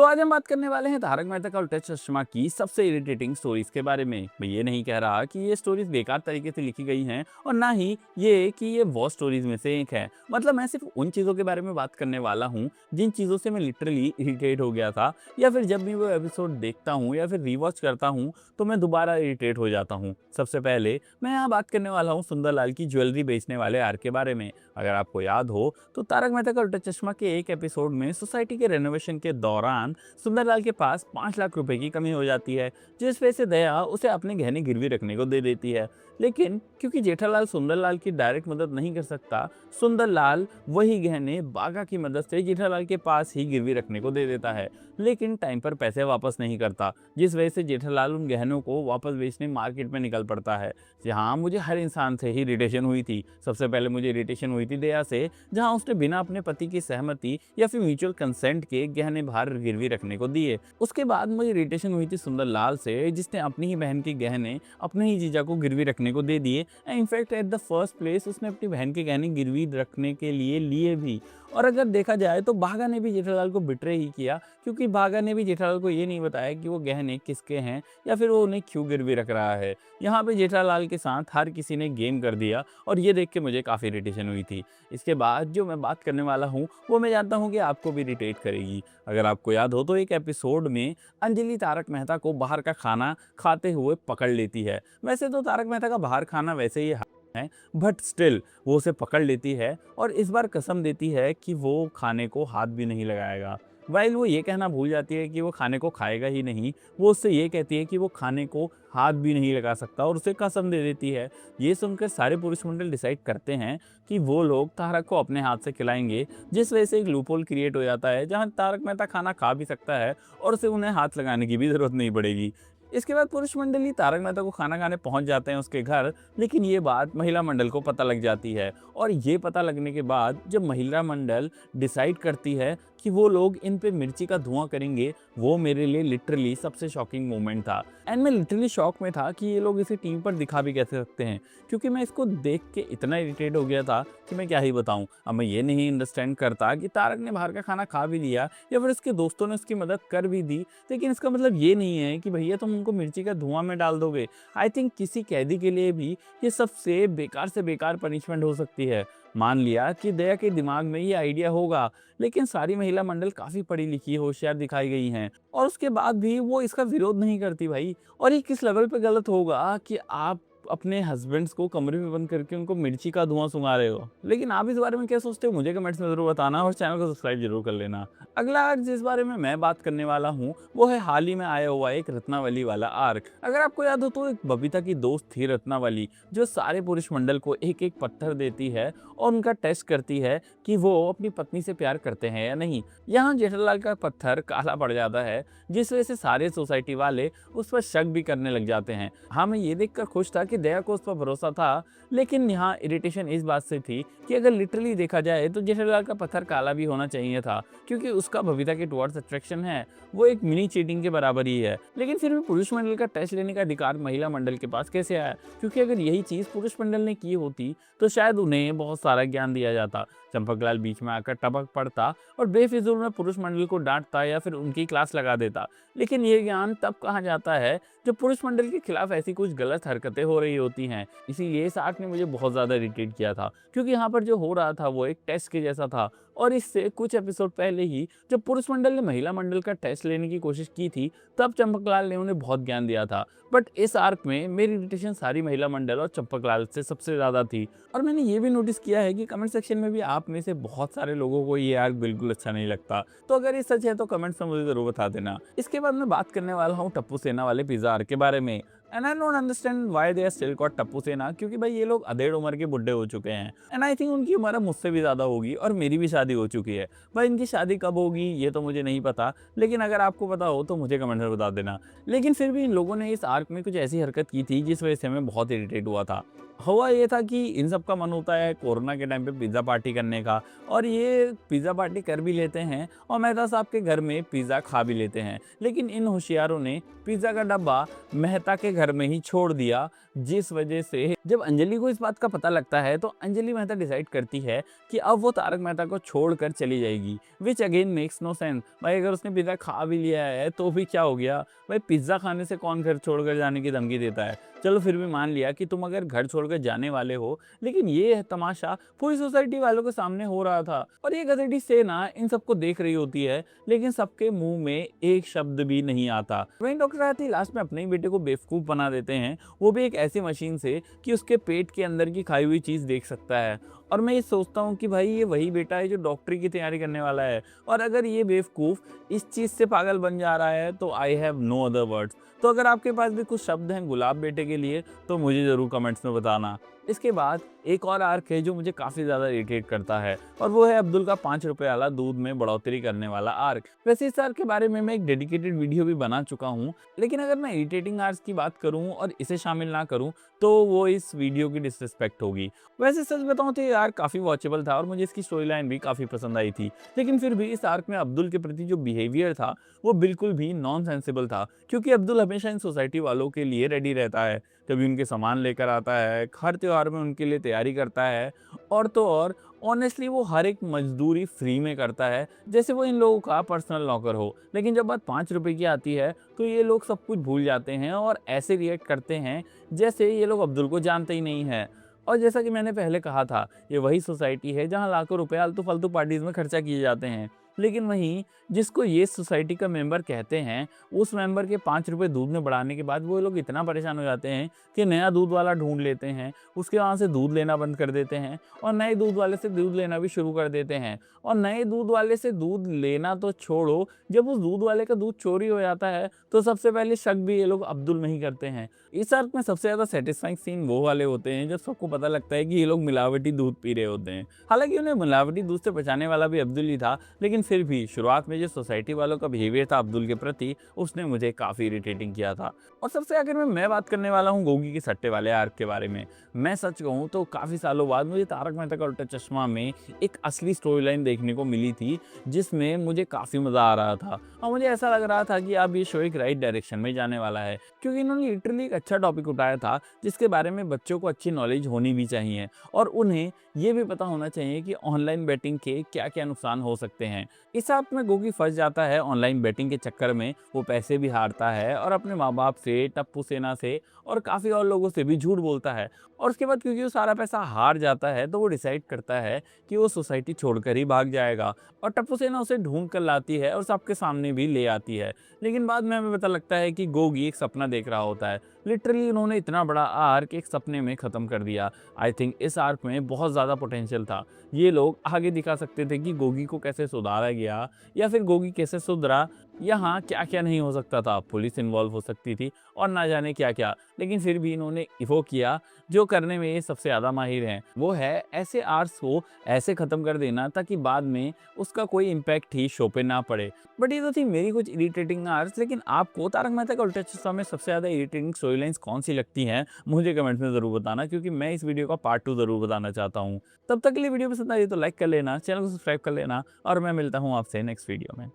तो आज हम बात करने वाले हैं तारक मेहता का उल्टा चश्मा की सबसे इरिटेटिंग स्टोरीज के बारे में। मैं ये नहीं कह रहा कि ये स्टोरीज बेकार तरीके से लिखी गई हैं और ना ही ये कि ये वो स्टोरीज में से एक है। मतलब मैं सिर्फ उन चीज़ों के बारे में बात करने वाला हूँ जिन चीज़ों से मैं लिटरली इरिटेट हो गया था, या फिर जब भी वो एपिसोड देखता हूँ या फिर रीवॉच करता हूँ तो मैं दोबारा इरिटेट हो जाता हूँ। सबसे पहले मैं यहाँ बात करने वाला हूँ सुंदरलाल की ज्वेलरी बेचने वाले आर्क के बारे में। अगर आपको याद हो तो तारक मेहता का उल्टा चश्मा के एक एपिसोड में सोसाइटी के रेनोवेशन के दौरान सुंदरलाल के पास 5 लाख रुपए की कमी हो जाती है, जिस वजह से दया उसे अपने गहने गिरवी रखने को दे देती है। लेकिन क्योंकि जेठालाल सुंदरलाल की डायरेक्ट मदद नहीं कर सकता, सुंदरलाल वही गहने बागा की मदद से जेठालाल के पास ही गिरवी रखने को दे देता है, लेकिन टाइम पर पैसे वापस नहीं करता, जिस वजह से जेठालाल उन गहनों को वापस बेचने मार्केट में निकल पड़ता है। जहाँ मुझे हर इंसान से ही इरिटेशन हुई थी। सबसे पहले मुझे इरिटेशन हुई थी दया से, जहाँ उसने बिना अपने पति की सहमति या फिर म्यूचुअल कंसेंट के गहने बाहर गिरवी रखने को दिए। उसके बाद मुझे इरिटेशन हुई थी सुंदरलाल से, जिसने अपनी ही बहन के गहने अपने ही जीजा को गिरवी रखने को दे दिए। In fact at the first place उसने अपनी बहन के गहने गिरवी रखने के लिए भी। और अगर देखा जाए तो भागा ने भी जेठालाल को बिट्रे ही किया, क्योंकि भागा ने भी जेठालाल को ये नहीं बताया कि वो गहने किसके हैं या फिर वो उन्हें क्यों गिरवी रख रहा है। यहाँ पे जेठालाल के साथ हर किसी ने गेम कर दिया और ये देख के मुझे काफ़ी इरिटेशन हुई थी। इसके बाद जो मैं बात करने वाला हूँ वो मैं जानता हूँ कि आपको भी इरिटेट करेगी। अगर आपको याद हो तो एक एपिसोड में अंजलि तारक मेहता को बाहर का खाना खाते हुए पकड़ लेती है। वैसे तो तारक मेहता का बाहर खाना वैसे ही है, बट स्टिल वो उसे पकड़ लेती है और इस बार कसम देती है कि वो खाने को हाथ भी नहीं लगाएगा। वाइल वो ये कहना भूल जाती है कि वो खाने को खाएगा ही नहीं, वो उससे ये कहती है कि वो खाने को हाथ भी नहीं लगा सकता और उसे कसम दे देती है। ये सुनकर सारे पुरुष मंडल डिसाइड करते हैं कि वो लोग तारक को अपने हाथ से खिलाएंगे, जिस वजह से एक लूपहोल क्रिएट हो जाता है जहाँ तारक मेहता खाना खा भी सकता है और उसे उन्हें हाथ लगाने की भी ज़रूरत नहीं पड़ेगी। इसके बाद पुरुष मंडली तारक मेहता को खाना खाने पहुंच जाते हैं उसके घर, लेकिन ये बात महिला मंडल को पता लग जाती है और ये पता लगने के बाद जब महिला मंडल डिसाइड करती है कि वो लोग इन पे मिर्ची का धुआं करेंगे, वो मेरे लिए लिटरली सबसे शॉकिंग मोमेंट था। एंड मैं लिटरली शॉक में था कि ये लोग इसे टीम पर दिखा भी कैसे सकते हैं, क्योंकि मैं इसको देख के इतना इरिटेट हो गया था कि मैं क्या ही बताऊं। अब मैं ये नहीं अंडरस्टैंड करता कि तारक ने बाहर का खाना खा भी लिया या फिर उसके दोस्तों ने उसकी मदद कर भी दी, लेकिन इसका मतलब ये नहीं है कि भैया तुम उनको मिर्ची का धुआं में डाल दोगे। आई थिंक किसी कैदी के लिए भी ये सबसे बेकार से बेकार पनिशमेंट हो सकती है। मान लिया कि दया के दिमाग में ये आइडिया होगा, लेकिन सारी महिला मंडल काफ़ी पढ़ी लिखी होशियार दिखाई गई हैं और उसके बाद भी वो इसका विरोध नहीं करती भाई। और ये किस लेवल पे गलत होगा कि आप अपने हस्बैंड्स को कमरे में बंद करके उनको मिर्ची का धुआं सुंघा रहे हो। लेकिन आप इस बारे में क्या सोचते हो मुझे कमेंट्स में ज़रूर बताना और चैनल को सब्सक्राइब जरूर कर लेना। अगला आर्क जिस बारे में मैं बात करने वाला हूँ वो है हाल ही में आया हुआ एक रत्नावली वाला आर्क। अगर आपको याद हो तो एक बबीता की दोस्त थी रत्नावली, जो सारे पुरुष मंडल को एक एक पत्थर देती है और उनका टेस्ट करती है कि वो अपनी पत्नी से प्यार करते हैं या नहीं। यहाँ जेठालाल का पत्थर काला पड़ जाता है, जिस वजह से सारे सोसाइटी वाले उस पर शक भी करने लग जाते हैं। हाँ, मैं ये देखकर खुश था कि दया को उस पर भरोसा था, लेकिन यहाँ इरिटेशन इस बात से थी कि अगर लिटरली देखा जाए तो जेठालाल का पत्थर काला भी होना चाहिए था, क्योंकि उसका बबीता के टुवर्ड्स अट्रैक्शन है वो एक मिनी चीटिंग के बराबर ही है। लेकिन फिर भी पुरुष मंडल का टेस्ट लेने का अधिकार महिला मंडल के पास कैसे आया? क्योंकि अगर यही चीज़ पुरुष मंडल ने की होती तो शायद उन्हें बहुत सारा ज्ञान दिया जाता। चंपकलाल बीच में आकर टपक पड़ता और बेफिजूल में पुरुष मंडल को डांटता या फिर उनकी क्लास लगा देता। लेकिन ये ज्ञान तब कहाँ जाता है जब पुरुष मंडल के खिलाफ ऐसी कुछ गलत हरकतें हो रही होती हैं। इसीलिए इस आर्क ने मुझे बहुत ज़्यादा इरिटेट किया था, क्योंकि यहाँ पर जो हो रहा था वो एक टेस्ट के जैसा था। और इससे कुछ एपिसोड पहले ही जब पुरुष मंडल ने महिला मंडल का टेस्ट लेने की कोशिश की थी, तब चंपकलाल ने उन्हें बहुत ज्ञान दिया था। बट इस आर्क में मेरी इरिटेशन सारी महिला मंडल और चंपकलाल से सबसे ज़्यादा थी। और मैंने ये भी नोटिस किया है कि कमेंट सेक्शन में भी आप में से बहुत सारे लोगों को ये आर्क बिल्कुल अच्छा नहीं लगता। तो अगर ये सच है तो कमेंट्स में मुझे ज़रूर बता देना। इसके बाद मैं बात करने वाला हूँ टप्पू सेना वाले पिज़्ज़ा आर्क के बारे में। And I don't understand why they are still called Tappu Sena, क्योंकि भाई ये लोग अधेड़ उम्र के बुड्ढे हो चुके हैं। एंड आई थिंक उनकी उम्र मुझसे भी ज़्यादा होगी और मेरी भी शादी हो चुकी है। भाई इनकी शादी कब होगी ये तो मुझे नहीं पता, लेकिन अगर आपको पता हो तो मुझे कमेंट में बता देना। लेकिन फिर भी इन लोगों ने इस आर्क में कुछ ऐसी हरकत की थी जिस वजह से मैं बहुत इरिटेट हुआ था। हुआ ये था कि इन सब का मन होता है कोरोना के टाइम पे पिज़्ज़ा पार्टी करने का, और ये पिज़्ज़ा पार्टी कर भी लेते हैं और मेहता साहब के घर में पिज़्ज़ा खा भी लेते हैं। लेकिन इन होशियारों ने पिज़्ज़ा का डब्बा मेहता के घर में ही छोड़ दिया, जिस वजह से जब अंजलि को इस बात का पता लगता है तो अंजलि मेहता डिसाइड करती है कि अब वो तारक मेहता को छोड़कर चली जाएगी, which again makes no sense. भाई अगर उसने पिज़्ज़ा खा भी लिया है तो भी क्या हो गया? भाई पिज़्ज़ा खाने से कौन घर छोड़कर जाने की धमकी देता है? चलो फिर भी मान लिया कि तुम अगर घर छोड़कर जाने वाले हो, लेकिन ये तमाशा पूरी सोसाइटी वालों के सामने हो रहा था और ये गधेड़ी सेना इन सबको देख रही होती है, लेकिन सबके मुंह में एक शब्द भी नहीं आता। वहीं डॉक्टर आरती लास्ट में अपने ही बेटे को बेवकूफ़ बना देते हैं, वो भी एक ऐसी मशीन से कि उसके पेट के अंदर की खाई हुई चीज़ देख सकता है। और मैं ये सोचता हूँ कि भाई ये वही बेटा है जो डॉक्टरी की तैयारी करने वाला है, और अगर ये बेवकूफ़ इस चीज़ से पागल बन जा रहा है तो I have no other words. तो अगर आपके पास भी कुछ शब्द हैं गुलाब बेटे के लिए तो मुझे ज़रूर कमेंट्स में बताना। इसके बाद एक और आर्क है जो मुझे काफ़ी ज़्यादा इरिटेट करता है, और वो है अब्दुल का 5 रुपए वाला दूध में बढ़ोतरी करने वाला आर्क। वैसे इस आर्क के बारे में मैं एक डेडिकेटेड वीडियो भी बना चुका हूँ, लेकिन अगर मैं इरिटेटिंग आर्क्स की बात करूँ और इसे शामिल ना करूँ तो वो इस वीडियो की डिसरिस्पेक्ट होगी। वैसे सच बताऊँ तो ये आर्क काफ़ी वॉचेबल था और मुझे इसकी स्टोरी लाइन भी काफ़ी पसंद आई थी, लेकिन फिर भी इस आर्क में अब्दुल के प्रति जो बिहेवियर था वो बिल्कुल भी नॉन सेंसिबल था, क्योंकि अब्दुल हमेशा इन सोसाइटी वालों के लिए रेडी रहता है, कभी उनके सामान लेकर आता है, हर त्योहार में उनके लिए तैयारी करता है, और तो और ऑनेस्टली वो हर एक मजदूरी फ्री में करता है, जैसे वो इन लोगों का पर्सनल नौकर हो। लेकिन जब बात 5 रुपए की आती है तो ये लोग सब कुछ भूल जाते हैं और ऐसे रिएक्ट करते हैं जैसे ये लोग अब्दुल को जानते ही नहीं है। और जैसा कि मैंने पहले कहा था, ये वही सोसाइटी है जहाँ लाखों रुपए आलतू फालतू पार्टीज में खर्चा किए जाते हैं, लेकिन वहीं जिसको ये सोसाइटी का मेंबर कहते हैं, उस मेंबर के 5 रुपए दूध में बढ़ाने के बाद वो लोग इतना परेशान हो जाते हैं कि नया दूध वाला ढूंढ लेते हैं, उसके वहाँ से दूध लेना बंद कर देते हैं और नए दूध वाले से दूध लेना भी शुरू कर देते हैं। और नए दूध वाले से दूध लेना तो छोड़ो, जब उस दूध वाले का दूध चोरी हो जाता है तो सबसे पहले शक भी ये लोग अब्दुल में ही करते हैं। इस अर्थ में सबसे ज़्यादा सेटिस्फाइंग सीन वो वाले होते हैं जब सबको पता लगता है कि ये लोग मिलावटी दूध पी रहे होते हैं। हालांकि उन्हें मिलावटी दूध से बचाने वाला भी अब्दुल ही था, लेकिन फिर भी शुरुआत में जो सोसाइटी वालों का बिहेवियर था अब्दुल के प्रति, उसने मुझे काफ़ी इरिटेटिंग किया था। और सबसे आखिर में मैं बात करने वाला हूँ गोगी के सट्टे वाले आर्क के बारे में। मैं सच कहूँ तो काफ़ी सालों बाद मुझे तारक मेहता का उल्टा चश्मा में एक असली स्टोरी लाइन देखने को मिली थी, जिसमें मुझे काफ़ी मज़ा आ रहा था और मुझे ऐसा लग रहा था कि अब ये शो एक राइट डायरेक्शन में जाने वाला है, क्योंकि इन्होंने लिटरली एक अच्छा टॉपिक उठाया था जिसके बारे में बच्चों को अच्छी नॉलेज होनी भी चाहिए और उन्हें ये भी पता होना चाहिए कि ऑनलाइन बेटिंग के क्या क्या नुकसान हो सकते हैं। इस आप में गोगी फंस जाता है ऑनलाइन बेटिंग के चक्कर में, वो पैसे भी हारता है और अपने माँ बाप से, टप्पू सेना से और काफ़ी और लोगों से भी झूठ बोलता है, और उसके बाद क्योंकि वो सारा पैसा हार जाता है तो वो डिसाइड करता है कि वो सोसाइटी छोड़कर ही भाग जाएगा, और टप्पू सेना उसे ढूंढ कर लाती है और सबके सामने भी ले आती है। लेकिन बाद में हमें पता लगता है कि गोगी एक सपना देख रहा होता है। लिटरली उन्होंने इतना बड़ा आर्क एक सपने में ख़त्म कर दिया। आई थिंक इस आर्क में बहुत ज़्यादा पोटेंशियल था। ये लोग आगे दिखा सकते थे कि गोगी को कैसे सुधारा गया या फिर गोगी कैसे सुधरा, यहाँ क्या क्या नहीं हो सकता था, पुलिस इन्वॉल्व हो सकती थी और ना जाने क्या क्या। लेकिन फिर भी इन्होंने वो किया जो करने में ये सबसे ज़्यादा माहिर हैं, वो है ऐसे आर्ट्स को ऐसे ख़त्म कर देना ताकि बाद में उसका कोई इम्पैक्ट ही शो पे ना पड़े। बट ये तो थी मेरी कुछ इरिटेटिंग आर्ट्स, लेकिन आपको तारक मेहता का उल्टा चश्मा में सबसे ज़्यादा इरिटेटिंग स्टोरी लाइन्स कौन सी लगती हैं मुझे कमेंट्स में ज़रूर बताना, क्योंकि मैं इस वीडियो का पार्ट 2 ज़रूर बताना चाहता हूँ। तब तक के लिए वीडियो पसंद आई तो लाइक कर लेना, चैनल को सब्सक्राइब कर लेना और मैं मिलता हूँ आपसे नेक्स्ट वीडियो में।